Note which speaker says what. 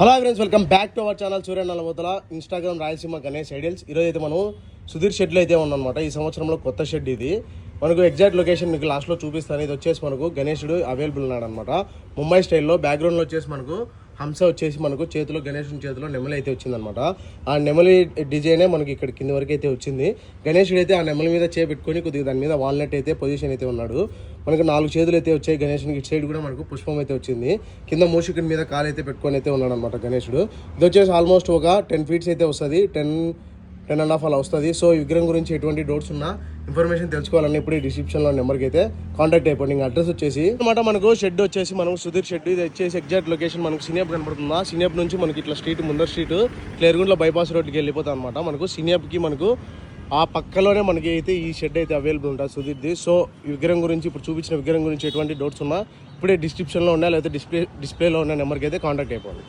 Speaker 1: Hello friends, welcome back to our channel Surya Nallabothala Instagram Rayalaseema Ganesh ideals. ఈరోజు అయితే మనం సుధీర్ షెడ్లో అయితే ఉందన్నమాట. ఈ సంవత్సరంలో కొత్త షెడ్ ఇది. మనకు ఎగ్జాక్ట్ లొకేషన్ మీకు లాస్ట్లో చూపిస్తాను. ఇది వచ్చేసి మనకు గణేశుడు అవైలబుల్ ఉన్నాడు అనమాట. ముంబై స్టైల్లో బ్యాక్గ్రౌండ్లో వచ్చేసి మనకు హంస వచ్చేసి మనకు చేతిలో గణేశుని చేతిలో నెమలి అయితే వచ్చిందనమాట. ఆ నెమలి డిజైనే మనకి ఇక్కడ కింద వరకు అయితే వచ్చింది. గణేశుడు అయితే ఆ నెమలి మీద చేపెట్టుకొని కొద్దిగా దాని మీద వాల్నట్ అయితే పొజిషన్ అయితే ఉన్నాడు. మనకు 4 చేతులు అయితే వచ్చాయి. గణేశునికి ఇటు సైడ్ కూడా మనకు పుష్పం అయితే వచ్చింది. కింద మూషికుని మీద కాలు అయితే పెట్టుకొని అయితే ఉన్నాడు అనమాట గణేశుడు. ఇది వచ్చేసి ఆల్మోస్ట్ ఒక 10 ఫీట్స్ అయితే వస్తుంది, 10.5 అలా వస్తుంది. సో ఈ విగ్రహం గురించి ఎటువంటి డౌట్స్ ఉన్నా ఇన్ఫర్మేషన్ తెలుసుకోవాలని ఇప్పుడు ఈ డిస్క్రిప్షన్లో నెంబర్కి అయితే కాంటాక్ట్ అయిపోయింది. ఇంకా అడ్రస్ వచ్చేసి అనమాట మనకు షెడ్ వచ్చేసి మనకు సుధీర్ షెడ్. ఇది వచ్చేసి ఎగ్జాక్ట్ లొకేషన్ మనకు సినియాప్ కనపడుతుందా. సినియాప్ నుంచి మనకి ఇట్లా స్ట్రీట్ ముందర స్ట్రీట్ క్లేర్గుండ్ల బైపాస్ రోడ్కి వెళ్ళిపోతాం అనమాట. మనకు సినియాప్కి మనకు ఆ పక్కలోనే మనకి అయితే ఈ షెడ్ అయితే అవైలబుల్ ఉంటుంది సుధీర్ది. సో ఈ విగ్రహం గురించి ఇప్పుడు చూపించిన విగ్రహం గురించి ఎటువంటి డౌట్స్ ఉన్నా ఇప్పుడే డిస్క్రిప్షన్లో ఉన్నా లేకపోతే డిస్ప్లేలో ఉన్న నెంబర్కి అయితే కాంటాక్ట్ అయిపోయింది.